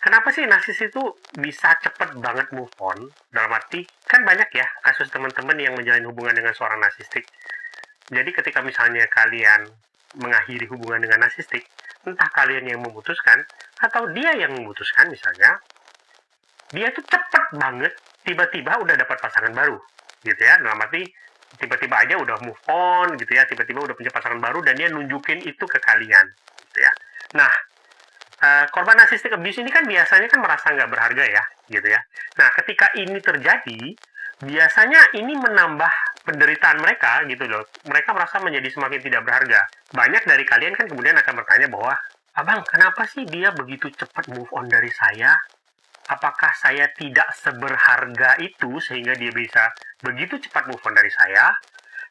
Kenapa sih narsis itu bisa cepet banget move on? Dalam arti, kan banyak ya kasus teman-teman yang menjalin hubungan dengan seorang narsistik. Jadi ketika misalnya kalian mengakhiri hubungan dengan narsistik, entah kalian yang memutuskan atau dia yang memutuskan misalnya, dia tuh cepet banget tiba-tiba udah dapat pasangan baru, gitu ya. Dalam arti tiba-tiba aja udah move on gitu ya, tiba-tiba udah punya pasangan baru dan dia nunjukin itu ke kalian, gitu ya. Nah, korban narcissistic abuse ini kan biasanya kan merasa nggak berharga ya, gitu ya. Nah, ketika ini terjadi, biasanya ini menambah penderitaan mereka gitu loh. Mereka merasa menjadi semakin tidak berharga. Banyak dari kalian kan kemudian akan bertanya bahwa, Abang, kenapa sih dia begitu cepat move on dari saya? Apakah saya tidak seberharga itu sehingga dia bisa begitu cepat move on dari saya?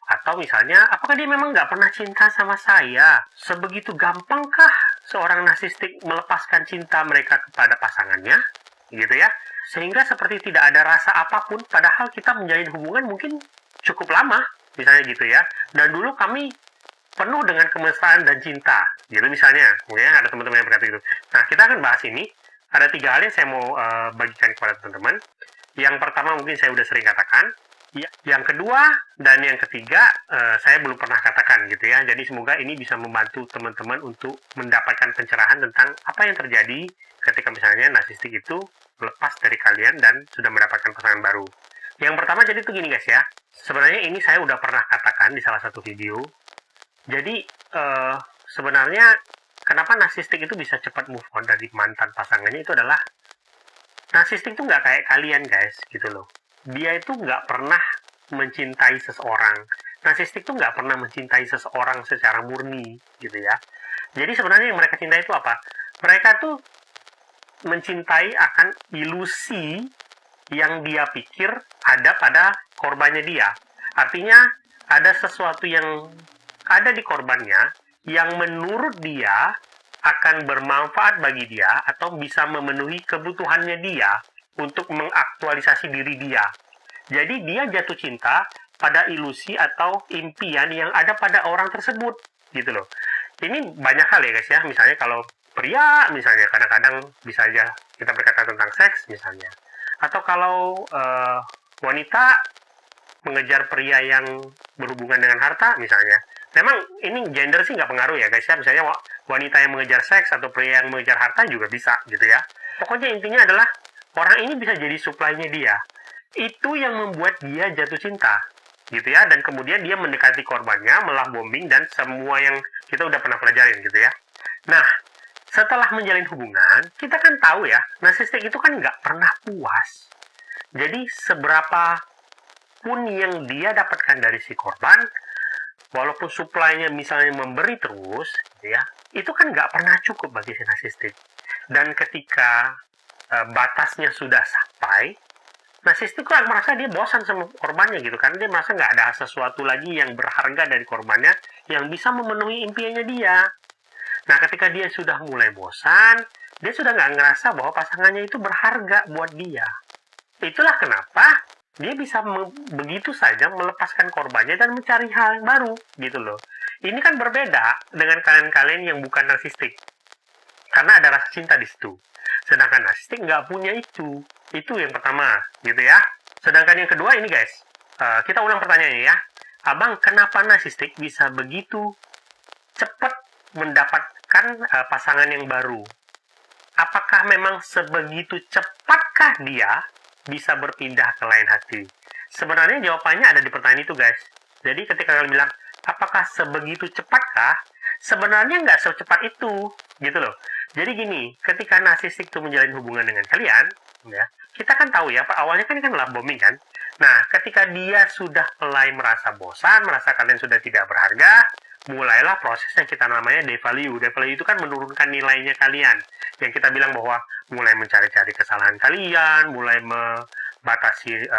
Atau misalnya, apakah dia memang nggak pernah cinta sama saya? Sebegitu gampangkah seorang narsistik melepaskan cinta mereka kepada pasangannya? Gitu ya. Sehingga seperti tidak ada rasa apapun, padahal kita menjalin hubungan mungkin cukup lama, misalnya gitu ya. Dan dulu kami penuh dengan kemesraan dan cinta, gitu misalnya. Mungkin ada teman-teman yang berkata gitu. Nah, kita akan bahas ini. Ada 3 hal yang saya mau bagikan kepada teman-teman. Yang pertama mungkin saya udah sering katakan, ya, yang kedua dan yang ketiga saya belum pernah katakan gitu ya. Jadi semoga ini bisa membantu teman-teman untuk mendapatkan pencerahan tentang apa yang terjadi ketika misalnya narsistik itu lepas dari kalian dan sudah mendapatkan pasangan baru. Yang pertama jadi itu gini guys ya. Sebenarnya ini saya udah pernah katakan di salah satu video. Jadi sebenarnya kenapa narsistik itu bisa cepat move on dari mantan pasangannya itu adalah narsistik itu nggak kayak kalian guys gitu loh. Dia itu nggak pernah mencintai seseorang. Narsistik itu nggak pernah mencintai seseorang secara murni gitu ya. Jadi sebenarnya yang mereka cintai itu apa? Mereka tuh mencintai akan ilusi yang dia pikir ada pada korbannya dia. Artinya ada sesuatu yang ada di korbannya yang menurut dia akan bermanfaat bagi dia atau bisa memenuhi kebutuhannya dia untuk mengaktualisasi diri dia. Jadi dia jatuh cinta pada ilusi atau impian yang ada pada orang tersebut, gitu loh. Ini banyak hal ya guys ya, misalnya kalau pria misalnya kadang-kadang bisa aja kita berkata tentang seks misalnya. Atau kalau wanita mengejar pria yang berhubungan dengan harta misalnya. Memang ini gender sih nggak pengaruh ya guys ya. Misalnya wanita yang mengejar seks atau pria yang mengejar harta juga bisa gitu ya. Pokoknya intinya adalah orang ini bisa jadi supply-nya dia. Itu yang membuat dia jatuh cinta gitu ya. Dan kemudian dia mendekati korbannya, melah bombing dan semua yang kita udah pernah pelajarin gitu ya. Nah, setelah menjalin hubungan, kita kan tahu ya, narsistik itu kan nggak pernah puas. Jadi seberapa pun yang dia dapatkan dari si korban, walaupun supply-nya misalnya memberi terus, gitu ya, itu kan nggak pernah cukup bagi si narsistik. Dan ketika batasnya sudah sampai, narsistik kan merasa dia bosan sama korbannya gitu kan, dia merasa nggak ada sesuatu lagi yang berharga dari korbannya yang bisa memenuhi impiannya dia. Nah, ketika dia sudah mulai bosan, dia sudah nggak ngerasa bahwa pasangannya itu berharga buat dia. Itulah kenapa dia bisa begitu saja melepaskan korbannya dan mencari hal yang baru, gitu loh. Ini kan berbeda dengan kalian-kalian yang bukan narsistik. Karena ada rasa cinta di situ. Sedangkan narsistik nggak punya itu. Itu yang pertama, gitu ya. Sedangkan yang kedua ini guys, kita ulang pertanyaannya ya. Abang, kenapa narsistik bisa begitu cepat mendapatkan pasangan yang baru? Apakah memang sebegitu cepatkah dia bisa berpindah ke lain hati? Sebenarnya jawabannya ada di pertanyaan itu guys. Jadi ketika kalian bilang, apakah sebegitu cepatkah? Sebenarnya nggak secepat itu, gitu loh. Jadi gini, ketika narsistik itu menjalin hubungan dengan kalian, ya, kita kan tahu ya, awalnya kan love bombing kan. Nah, ketika dia sudah mulai merasa bosan, merasa kalian sudah tidak berharga, mulailah proses yang kita namanya devalue. Devalue itu kan menurunkan nilainya kalian. Yang kita bilang bahwa mulai mencari-cari kesalahan kalian, mulai membatasi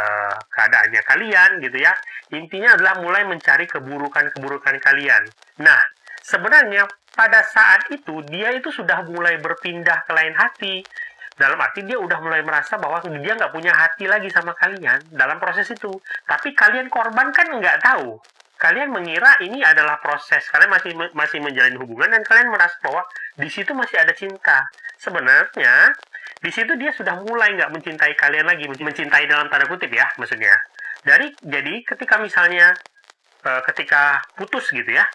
keadaannya kalian gitu ya. Intinya adalah mulai mencari keburukan-keburukan kalian. Nah, sebenarnya pada saat itu dia itu sudah mulai berpindah ke lain hati. Dalam arti dia udah mulai merasa bahwa dia nggak punya hati lagi sama kalian dalam proses itu. Tapi kalian korban kan nggak tahu. Kalian mengira ini adalah proses. Kalian masih menjalin hubungan dan kalian merasa bahwa di situ masih ada cinta. Sebenarnya di situ dia sudah mulai nggak mencintai kalian lagi, mencintai dalam tanda kutip ya, maksudnya. Jadi ketika misalnya ketika putus gitu ya,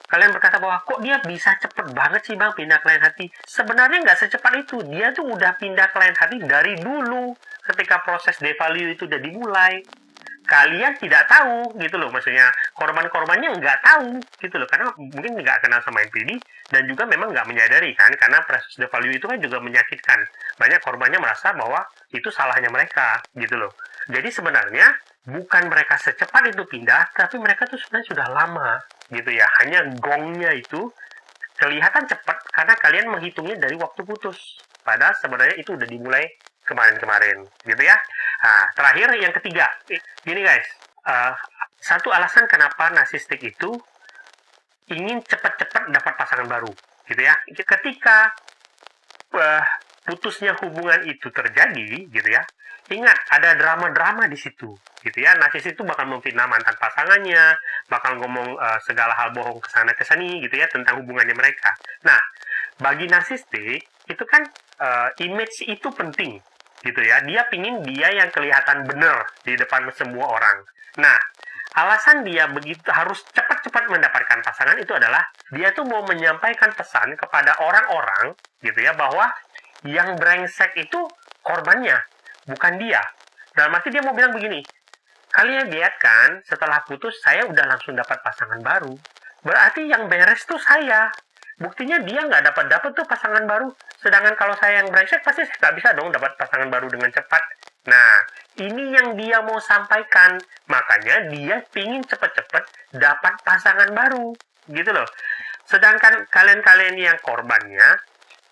kalian berkata bahwa kok dia bisa cepet banget sih bang pindah ke lain hati. Sebenarnya nggak secepat itu, dia tuh udah pindah ke lain hati dari dulu, ketika proses devalue itu udah dimulai. Kalian tidak tahu gitu loh, maksudnya korban-korbannya nggak tahu gitu loh, karena mungkin nggak kenal sama NPD dan juga memang nggak menyadari kan, karena proses devalue itu kan juga menyakitkan. Banyak korbannya merasa bahwa itu salahnya mereka gitu loh. Jadi sebenarnya bukan mereka secepat itu pindah, tapi mereka tuh sebenarnya sudah lama gitu ya, hanya gongnya itu kelihatan cepat karena kalian menghitungnya dari waktu putus, padahal sebenarnya itu udah dimulai kemarin-kemarin gitu ya. Nah, terakhir yang ketiga, gini guys, satu alasan kenapa narsistik itu ingin cepat-cepat dapat pasangan baru, gitu ya. Ketika putusnya hubungan itu terjadi, gitu ya, ingat ada drama-drama di situ, gitu ya. Narsis itu bakal memfitnah mantan pasangannya, bakal ngomong segala hal bohong kesana kesini, gitu ya, tentang hubungannya mereka. Nah, bagi narsistik itu kan image itu penting, gitu ya. Dia pingin dia yang kelihatan benar di depan semua orang. Nah, alasan dia begitu harus cepat-cepat mendapatkan pasangan itu adalah dia tuh mau menyampaikan pesan kepada orang-orang, gitu ya, bahwa yang brengsek itu korbannya, bukan dia. Dalam arti dia mau bilang begini, kalian lihat kan, setelah putus saya udah langsung dapat pasangan baru. Berarti yang beres tuh saya. Buktinya dia nggak dapat tuh pasangan baru. Sedangkan kalau saya yang brengsek, pasti saya nggak bisa dong dapat pasangan baru dengan cepat. Nah, ini yang dia mau sampaikan. Makanya dia pingin cepet-cepet dapat pasangan baru. Gitu loh. Sedangkan kalian-kalian yang korbannya,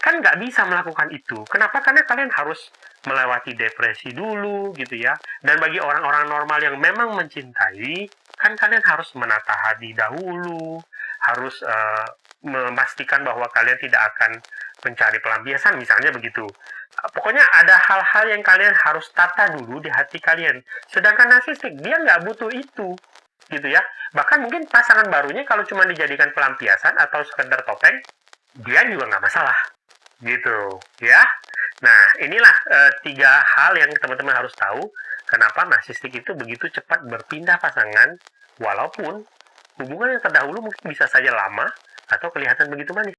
kan nggak bisa melakukan itu. Kenapa? Karena kalian harus melewati depresi dulu gitu ya. Dan bagi orang-orang normal yang memang mencintai, kan kalian harus menata hati dahulu, harus memastikan bahwa kalian tidak akan mencari pelampiasan, misalnya begitu. Pokoknya ada hal-hal yang kalian harus tata dulu di hati kalian. Sedangkan narsistik, dia nggak butuh itu, gitu ya. Bahkan mungkin pasangan barunya kalau cuma dijadikan pelampiasan atau sekedar topeng, dia juga nggak masalah, gitu ya. Nah, inilah 3 hal yang teman-teman harus tahu kenapa narsistik itu begitu cepat berpindah pasangan, walaupun hubungan yang terdahulu mungkin bisa saja lama atau kelihatan begitu manis.